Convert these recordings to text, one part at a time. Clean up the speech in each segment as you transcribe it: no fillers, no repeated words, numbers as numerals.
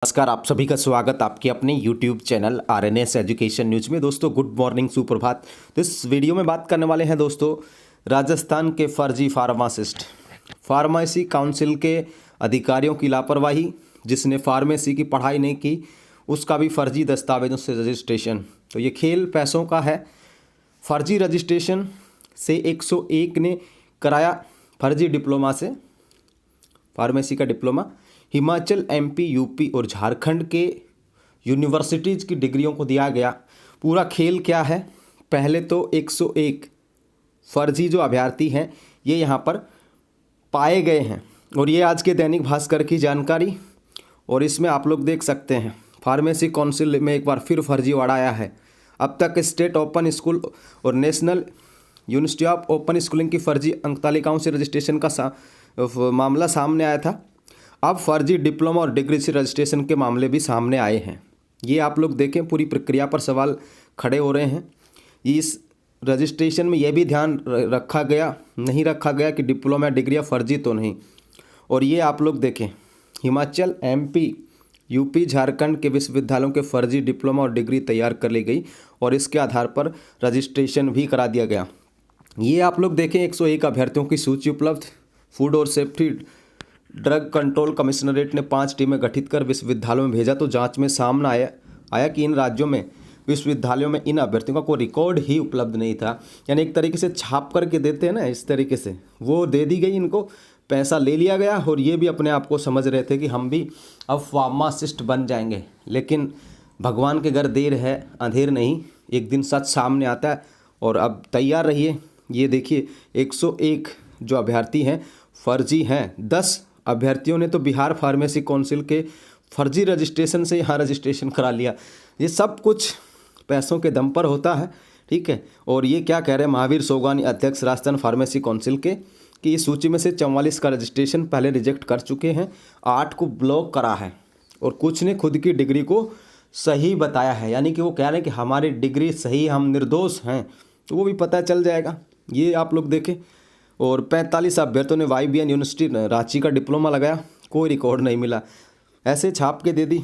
नमस्कार, आप सभी का स्वागत आपके अपने YouTube channel RNS education news में। दोस्तों गुड मॉर्निंग, सुप्रभात। तो इस वीडियो में बात करने वाले हैं दोस्तों राजस्थान के फर्जी फार्मासिस्ट, फार्मेसी काउंसिल के अधिकारियों की लापरवाही। जिसने फार्मेसी की पढ़ाई नहीं की उसका भी फर्जी दस्तावेजों से रजिस्ट्रेशन। तो ये खेल पैसों का है। फर्जी रजिस्ट्रेशन से 101 ने कराया फर्जी डिप्लोमा से फार्मेसी का डिप्लोमा। हिमाचल, MP, UP और झारखंड के यूनिवर्सिटीज़ की डिग्रियों को दिया गया। पूरा खेल क्या है? पहले तो 101 फर्जी जो अभ्यर्थी हैं ये यहाँ पर पाए गए हैं और ये आज के दैनिक भास्कर की जानकारी। और इसमें आप लोग देख सकते हैं फार्मेसी काउंसिल में एक बार फिर फर्जीवाड़ा आया है। अब तक स्टेट ओपन स्कूल और national university of open schooling की फर्जी अंक तालिकाओं से रजिस्ट्रेशन का मामला सामने आया था। अब फर्जी डिप्लोमा और डिग्री से रजिस्ट्रेशन के मामले भी सामने आए हैं। ये आप लोग देखें, पूरी प्रक्रिया पर सवाल खड़े हो रहे हैं। इस रजिस्ट्रेशन में यह भी ध्यान नहीं रखा गया कि डिप्लोमा डिग्रियाँ फर्जी तो नहीं। और ये आप लोग देखें, हिमाचल, MP, UP, झारखंड के विश्वविद्यालयों के फर्जी डिप्लोमा और डिग्री तैयार कर ली गई और इसके आधार पर रजिस्ट्रेशन भी करा दिया गया। ये आप लोग देखें, 101 अभ्यर्थियों की सूची उपलब्ध। फूड और सेफ्टी ड्रग कंट्रोल कमिश्नरेट ने 5 टीमें गठित कर विश्वविद्यालयों में भेजा। तो जांच में सामने आया कि इन राज्यों में विश्वविद्यालयों में इन अभ्यर्थियों का कोई रिकॉर्ड ही उपलब्ध नहीं था। यानी एक तरीके से छाप करके देते हैं ना, इस तरीके से वो दे दी गई, इनको पैसा ले लिया गया और ये भी अपने आप को समझ रहे थे कि हम भी अब फार्मासिस्ट बन जाएंगे। लेकिन भगवान के घर देर है अंधेर नहीं, एक दिन सच सामने आता है। और अब तैयार रहिए। ये देखिए, 101 जो अभ्यर्थी हैं फर्जी हैं। 10 अभ्यर्थियों ने तो बिहार फार्मेसी काउंसिल के फर्जी रजिस्ट्रेशन से यहाँ रजिस्ट्रेशन करा लिया। ये सब कुछ पैसों के दम पर होता है, ठीक है। और ये क्या कह रहे हैं महावीर सोगानी, अध्यक्ष राजस्थान फार्मेसी काउंसिल के, कि इस सूची में से 44 का रजिस्ट्रेशन पहले रिजेक्ट कर चुके हैं, 8 को ब्लॉक करा है और कुछ ने खुद की डिग्री को सही बताया है। यानी कि वो कह रहे हैं कि हमारी डिग्री सही, हम निर्दोष हैं। तो वो भी पता चल जाएगा। ये आप लोग देखें। और 45 अभ्यर्थियों ने YBN यूनिवर्सिटी रांची का डिप्लोमा लगाया, कोई रिकॉर्ड नहीं मिला, ऐसे छाप के दे दी।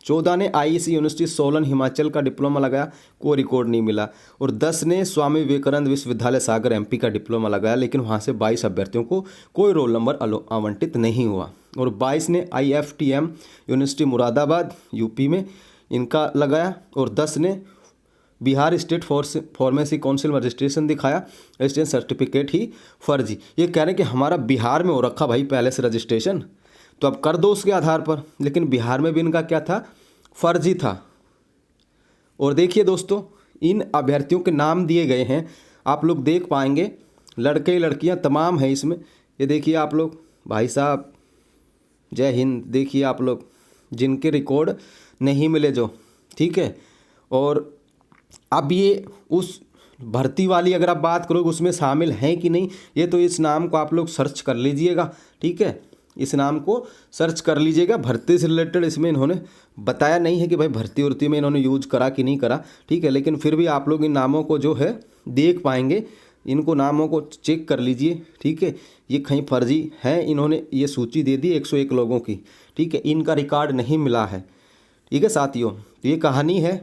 14 ने IEC यूनिवर्सिटी सोलन हिमाचल का डिप्लोमा लगाया, कोई रिकॉर्ड नहीं मिला। और 10 ने स्वामी विवेकानंद विश्वविद्यालय सागर MP का डिप्लोमा लगाया, लेकिन वहाँ से 22 अभ्यर्थियों को कोई रोल नंबर आवंटित नहीं हुआ। और 22 ने IFTM यूनिवर्सिटी मुरादाबाद UP में इनका लगाया। और 10 ने बिहार स्टेट फार्मेसी काउंसिल में रजिस्ट्रेशन दिखाया, रजिस्ट्रेशन सर्टिफिकेट ही फर्जी। ये कह रहे हैं कि हमारा बिहार में हो रखा भाई पहले से रजिस्ट्रेशन, तो अब कर दो उसके आधार पर। लेकिन बिहार में भी इनका क्या था? फर्जी था। और देखिए दोस्तों, इन अभ्यर्थियों के नाम दिए गए हैं, आप लोग देख पाएंगे, लड़के लड़कियां तमाम हैं इसमें। ये देखिए आप लोग, भाई साहब जय हिंद। देखिए आप लोग, जिनके रिकॉर्ड नहीं मिले जो, ठीक है। और अब ये उस भर्ती वाली अगर आप बात करोगे उसमें शामिल हैं कि नहीं, ये तो इस नाम को आप लोग सर्च कर लीजिएगा, ठीक है। इस नाम को सर्च कर लीजिएगा। भर्ती से रिलेटेड इसमें इन्होंने बताया नहीं है कि भाई भर्ती उर्ती में इन्होंने यूज करा कि नहीं करा, ठीक है। लेकिन फिर भी आप लोग इन नामों को जो है देख पाएंगे, इनको नामों को चेक कर लीजिए, ठीक है। ये कहीं फर्जी है, इन्होंने ये सूची दे दी 101 लोगों की, ठीक है। इनका रिकॉर्ड नहीं मिला है, ठीक है साथियों। ये कहानी है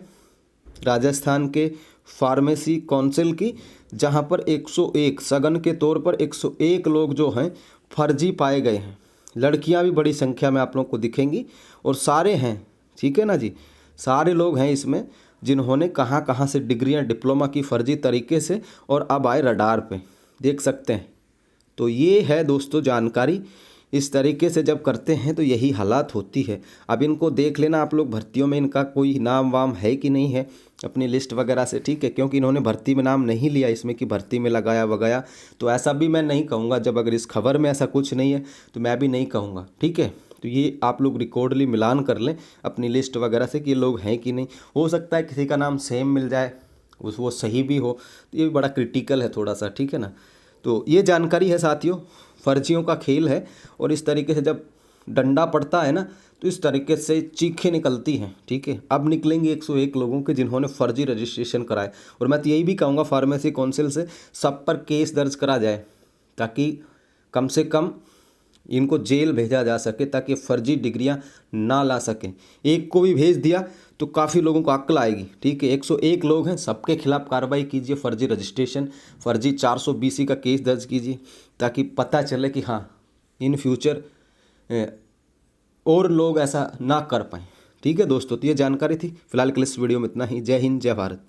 राजस्थान के फार्मेसी काउंसिल की, जहां पर 101 सगन के तौर पर 101 लोग जो हैं फर्जी पाए गए हैं। लड़कियां भी बड़ी संख्या में आप लोगों को दिखेंगी और सारे हैं, ठीक है ना जी। सारे लोग हैं इसमें जिन्होंने कहां कहां से डिग्रियां डिप्लोमा की फर्जी तरीके से, और अब आए रडार पे, देख सकते हैं। तो ये है दोस्तों जानकारी। इस तरीके से जब करते हैं तो यही हालात होती है। अब इनको देख लेना आप लोग, भर्तियों में इनका कोई नाम वाम है कि नहीं है अपनी लिस्ट वगैरह से, ठीक है। क्योंकि इन्होंने भर्ती में नाम नहीं लिया इसमें कि भर्ती में लगाया वगैरह, तो ऐसा भी मैं नहीं कहूँगा। जब अगर इस खबर में ऐसा कुछ नहीं है तो मैं भी नहीं कहूँगा, ठीक है। तो ये आप लोग रिकॉर्डली मिलान कर लें अपनी लिस्ट वगैरह से कि ये लोग हैं कि नहीं। हो सकता है किसी का नाम सेम मिल जाए, वो सही भी हो, तो ये भी बड़ा क्रिटिकल है थोड़ा सा, ठीक है ना। तो ये जानकारी है साथियों, फर्जियों का खेल है। और इस तरीके से जब डंडा पड़ता है ना, तो इस तरीके से चीखें निकलती हैं, ठीक है। अब निकलेंगे 101 लोगों के जिन्होंने फर्जी रजिस्ट्रेशन कराए। और मैं तो यही भी कहूँगा फार्मेसी काउंसिल से सब पर केस दर्ज करा जाए, ताकि कम से कम इनको जेल भेजा जा सके ताकि फर्जी डिग्रियां ना ला सकें। एक को भी भेज दिया तो काफ़ी लोगों को अक्ल आएगी। ठीक है, 101 लोग हैं, सबके खिलाफ कार्रवाई कीजिए, फर्जी रजिस्ट्रेशन, फर्जी 420 का केस दर्ज कीजिए ताकि पता चले कि हाँ इन फ्यूचर और लोग ऐसा ना कर पाएँ। ठीक है दोस्तों, तो ये जानकारी थी। फिलहाल के लिए इस वीडियो में इतना ही। जय हिंद, जय भारत।